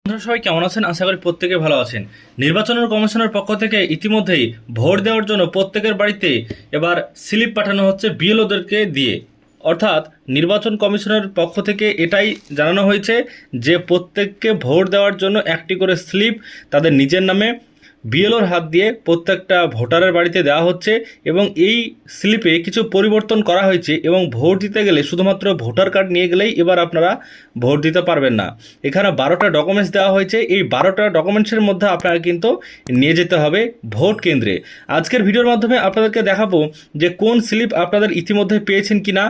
বন্ধুরা সবাই কেমন আছেন? আশা করি প্রত্যেকে ভালো আছেন। নির্বাচন কমিশনের পক্ষ থেকে ইতিমধ্যেই ভোট দেওয়ার জন্য প্রত্যেকের বাড়িতে এবার স্লিপ পাঠানো হচ্ছে বিএলওদেরকে দিয়ে। অর্থাৎ নির্বাচন কমিশনের পক্ষ থেকে এটাই জানানো হয়েছে যে প্রত্যেককে ভোট দেওয়ার জন্য একটি করে স্লিপ তাদের নিজের নামে বিএলওর হাত দিয়ে প্রত্যেকটা ভোটারের বাড়িতে দেওয়া হচ্ছে এবং এই স্লিপে কিছু পরিবর্তন করা হয়েছে এবং ভোট দিতে গেলে শুধুমাত্র ভোটার কার্ড নিয়ে গেলেই এবার আপনারা ভোট দিতে পারবেন না। এখানে 12টা ডকুমেন্টস দেওয়া হয়েছে। এই 12টা ডকুমেন্টসের মধ্যে আপনারা কিন্তু নিয়ে যেতে হবে ভোট কেন্দ্রে। আজকের ভিডিওর মাধ্যমে আপনাদেরকে দেখাবো যে কোন স্লিপ আপনাদের ইতিমধ্যে পেয়েছেন কিনা,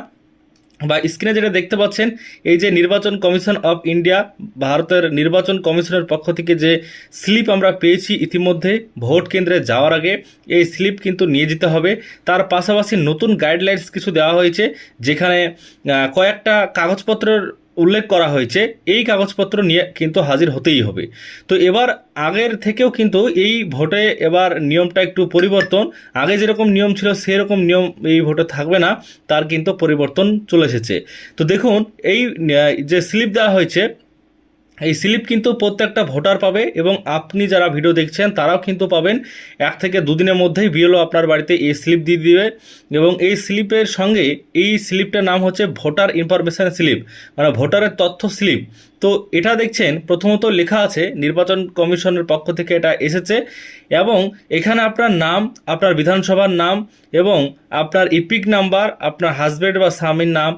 বা স্ক্রিনে যেটা দেখতে পাচ্ছেন এই যে নির্বাচন কমিশন অফ ইন্ডিয়া, ভারতের নির্বাচন কমিশনের পক্ষ থেকে যে স্লিপ আমরা পেয়েছি ইতিমধ্যে ভোট কেন্দ্রে যাওয়ার আগে, এই স্লিপ কিন্তু নিয়ে যেতে হবে। তার পাশাপাশি নতুন গাইডলাইন্স কিছু দেওয়া হয়েছে যেখানে কয়েকটা কাগজপত্রের উল্লেখ করা হয়েছে। এই কাগজপত্র নিয়ে কিন্তু হাজির হতেই হবে। তো এবার আগের থেকেও কিন্তু এই ভোটে এবার নিয়মটা একটু পরিবর্তন। আগে যেরকম নিয়ম ছিল সেরকম নিয়ম এই ভোটে থাকবে না, তার কিন্তু পরিবর্তন চলে এসেছে। তো দেখুন এই যে স্লিপ দেওয়া হয়েছে, এই স্লিপ কিন্তু প্রত্যেকটা ভোটার পাবে এবং আপনি যারা ভিডিও দেখছেন তারাও কিন্তু পাবেন। 1 থেকে 2 দিনের মধ্যেই বিএলও আপনার বাড়িতে এই স্লিপ দিয়ে দিবে এবং এই স্লিপের সঙ্গে এই স্লিপটার নাম হচ্ছে ভোটার ইনফরমেশন স্লিপ, মানে ভোটারের তথ্য স্লিপ। তো এটা দেখছেন প্রথমত লেখা আছে নির্বাচন কমিশনের পক্ষ থেকে এটা এসেছে এবং এখানে আপনার নাম, আপনার বিধানসভার নাম এবং আপনার ইপিক নাম্বার, আপনার হাজব্যান্ড বা স্বামীর নাম,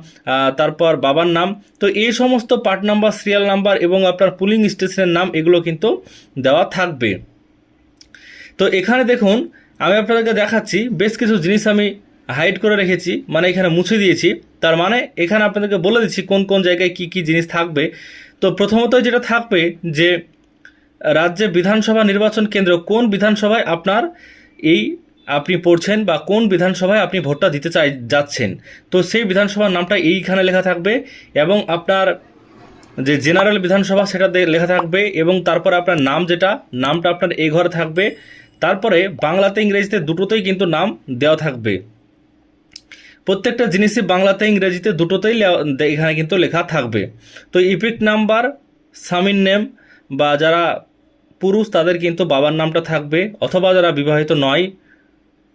তারপর বাবার নাম, তো এই সমস্ত পার্ট নাম্বার, সিরিয়াল নাম্বার এবং আপনার পুলিং স্টেশনের নাম এগুলো কিন্তু দেওয়া থাকবে। তো এখানে দেখুন আমি আপনাদেরকে দেখাচ্ছি বেশ কিছু জিনিস আমি হাইড করে রেখেছি, মানে এখানে মুছে দিয়েছি। তার মানে এখানে আপনাদেরকে বলে দিচ্ছি কোন কোন জায়গায় কি কি জিনিস থাকবে। তো প্রথমত যেটা থাকবে যে রাজ্যে বিধানসভা নির্বাচন কেন্দ্র কোন বিধানসভায় আপনার এই আপনি পড়ছেন বা কোন বিধানসভায় আপনি ভোটটা দিতে যাচ্ছেন, তো সেই বিধানসভার নামটা এইখানে লেখা থাকবে এবং আপনার যে জেনারেল বিধানসভা সেটা লেখা থাকবে এবং তারপরে আপনার নাম, যেটা নামটা আপনার এই ঘরে থাকবে। তারপরে বাংলাতে ইংরেজিতে দুটোতেই কিন্তু নাম দেওয়া থাকবে। প্রত্যেকটা জিনিসই বাংলাতে ইংরেজিতে দুটোতেই এখানে কিন্তু লেখা থাকবে। তো ইপিক নাম্বার, স্বামীর নেম বা যারা পুরুষ তাদের কিন্তু বাবার নামটা থাকবে, অথবা যারা বিবাহিত নয়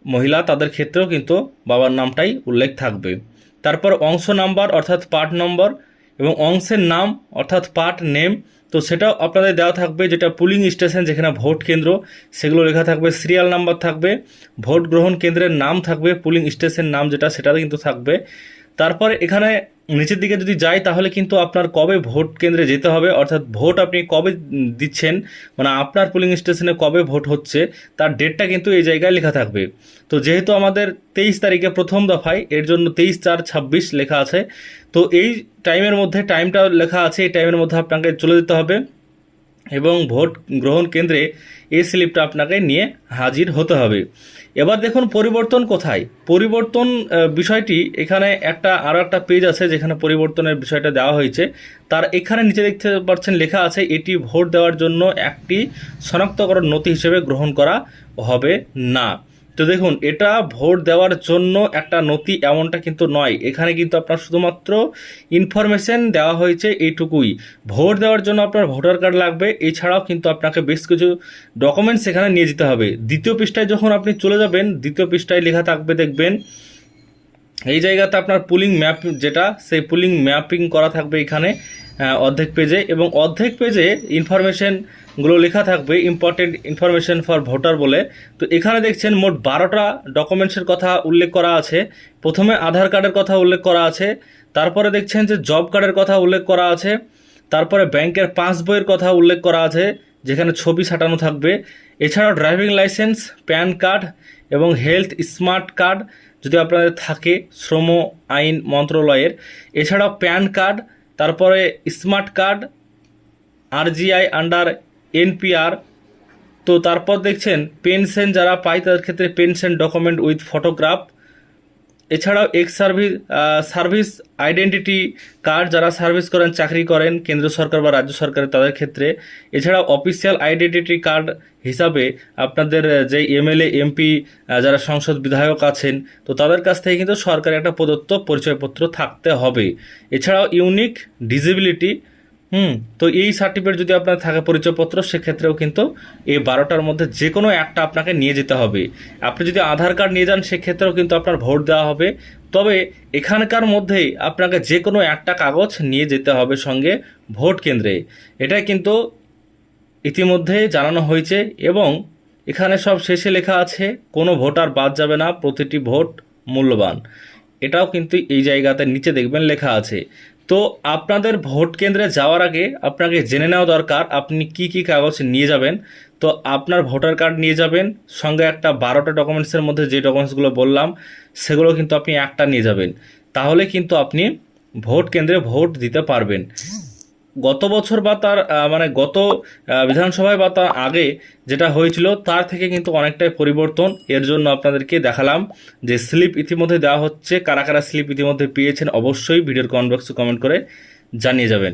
মহিলা তাদের ক্ষেত্রেও কিন্তু বাবার নামটাই উল্লেখ থাকবে। তারপর অংশ নাম্বার অর্থাৎ পার্ট নম্বর এবং অংশের নাম অর্থাৎ পার্ট নেম, তো সেটাও আপনাদের দেওয়া থাকবে। যেটা পুলিং স্টেশন যেখানে ভোট কেন্দ্র সেগুলো লেখা থাকবে, সিরিয়াল নাম্বার থাকবে, ভোট গ্রহণ কেন্দ্রের নাম থাকবে, পুলিং স্টেশন নাম যেটা সেটাতে কিন্তু থাকবে। তারপরে এখানে নিচের দিকে যদি যাই তাহলে কিন্তু আপনার কবে ভোট কেন্দ্রে যেতে হবে, অর্থাৎ ভোট আপনি কবে দিচ্ছেন, মানে আপনার পুলিং স্টেশনে কবে ভোট হচ্ছে তার ডেটটা কিন্তু এই জায়গায় লেখা থাকবে। তো যেহেতু আমাদের 23 তারিখে প্রথম দফায়, এর জন্য 23/4/26 লেখা আছে। তো এই টাইমের মধ্যে, টাইমটা লেখা আছে, এই টাইমের মধ্যে আপনাকে চলে যেতে হবে এবং ভোট গ্রহণ কেন্দ্রে এই স্লিপটা আপনাকে নিয়ে হাজির হতে হবে। এবার দেখুন পরিবর্তন কোথায়। পরিবর্তন বিষয়টি এখানে আরও একটা পেজ আছে যেখানে পরিবর্তনের বিষয়টা দেওয়া হয়েছে। তার এখানে নিচে দেখতে পাচ্ছেন লেখা আছে এটি ভোট দেওয়ার জন্য একটি শনাক্তকরণ নথি হিসেবে গ্রহণ করা হবে না। তো দেখুন এটা ভোট দেওয়ার জন্য একটা নথি এমনটা কিন্তু নয়, এখানে কিন্তু আপনার শুধুমাত্র ইনফরমেশন দেওয়া হয়েছে এইটুকুই। ভোট দেওয়ার জন্য আপনার ভোটার কার্ড লাগবে, এছাড়াও কিন্তু আপনাকে বেশ কিছু ডকুমেন্টস এখানে নিয়ে যেতে হবে। দ্বিতীয় পৃষ্ঠায় যখন আপনি চলে যাবেন, দ্বিতীয় পৃষ্ঠায় লেখা থাকবে দেখবেন এই জায়গাতে আপনার পুলিং ম্যাপ, যেটা সেই পুলিং ম্যাপিং করা থাকবে এখানে অর্ধেক পেজে, এবং অর্ধেক পেজে ইনফরমেশনগুলো লেখা থাকবে ইম্পর্টেন্ট ইনফরমেশন ফর ভোটার বলে। তো এখানে দেখছেন মোট 12টা ডকুমেন্টসের কথা উল্লেখ করা আছে। প্রথমে আধার কার্ডের কথা উল্লেখ করা আছে, তারপরে দেখছেন যে জব কার্ডের কথা উল্লেখ করা আছে, তারপরে ব্যাংকের পাসবইয়ের কথা উল্লেখ করা আছে যেখানে ছবি সাঁটানো থাকবে। এছাড়াও ড্রাইভিং লাইসেন্স, প্যান কার্ড এবং হেলথ স্মার্ট কার্ড যদি আপনাদের থাকে শ্রম আইন মন্ত্রণালয়ের, এছাড়াও প্যান কার্ড, তারপরে স্মার্ট কার্ড, আরজিআই আন্ডার এনপিআর। তো তারপর দেখছেন পেনশন যারা পায় তাদের ক্ষেত্রে পেনশন ডকুমেন্ট উইথ ফটোগ্রাফ। এছাড়াও সার্ভিস আইডেন্টিটি কার্ড যারা সার্ভিস করেন, চাকরি করেন কেন্দ্র সরকার বা রাজ্য সরকারের তাদের ক্ষেত্রে। এছাড়াও অফিসিয়াল আইডেন্টিটি কার্ড হিসাবে আপনাদের যে এমএলএ এমপি যারা সংসদ বিধায়ক আছেন, তো তাদের কাছ থেকে কিন্তু সরকারি একটা প্রদত্ত পরিচয়পত্র থাকতে হবে। এছাড়াও ইউনিক ডিসেবিলিটি তো এই সার্টিফিকেট যদি আপনার থাকে পরিচয়পত্র, সেক্ষেত্রেও কিন্তু এই 12টার মধ্যে যে কোনো একটা আপনাকে নিয়ে যেতে হবে। আপনি যদি আধার কার্ড নিয়ে যান সেক্ষেত্রেও কিন্তু আপনার ভোট দেওয়া হবে। তবে এখানকার মধ্যেই আপনাকে যে কোনো একটা কাগজ নিয়ে যেতে হবে সঙ্গে ভোট কেন্দ্রে। এটাই কিন্তু ইতিমধ্যে জানানো হয়েছে এবং এখানে সব শেষে লেখা আছে কোনো ভোটার বাদ যাবে না, প্রতিটি ভোট মূল্যবান। এটাও কিন্তু এই জায়গাতে নিচে দেখবেন লেখা আছে। তো আপনাদের ভোট কেন্দ্রে যাওয়ার আগে আপনাকে জেনে নেওয়া দরকার আপনি কি কি কাগজ নিয়ে যাবেন। তো আপনার ভোটার কার্ড নিয়ে যাবেন, সঙ্গে একটা 12টা ডকুমেন্টসের মধ্যে যে ডকুমেন্টসগুলো বললাম সেগুলো কিন্তু আপনি একটা নিয়ে যাবেন। তাহলে কিন্তু আপনি ভোট কেন্দ্রে ভোট দিতে পারবেন। গত বছর বা তার মানে গত বিধানসভায় বা তার আগে যেটা হয়েছিল তার থেকে কিন্তু অনেকটাই পরিবর্তন। এর জন্য আপনাদেরকে দেখালাম যে স্লিপ ইতিমধ্যে দেওয়া হচ্ছে। কারা কারা স্লিপ ইতিমধ্যে পেয়েছেন অবশ্যই ভিডিওর কমেন্ট বক্সে কমেন্ট করে জানিয়ে যাবেন।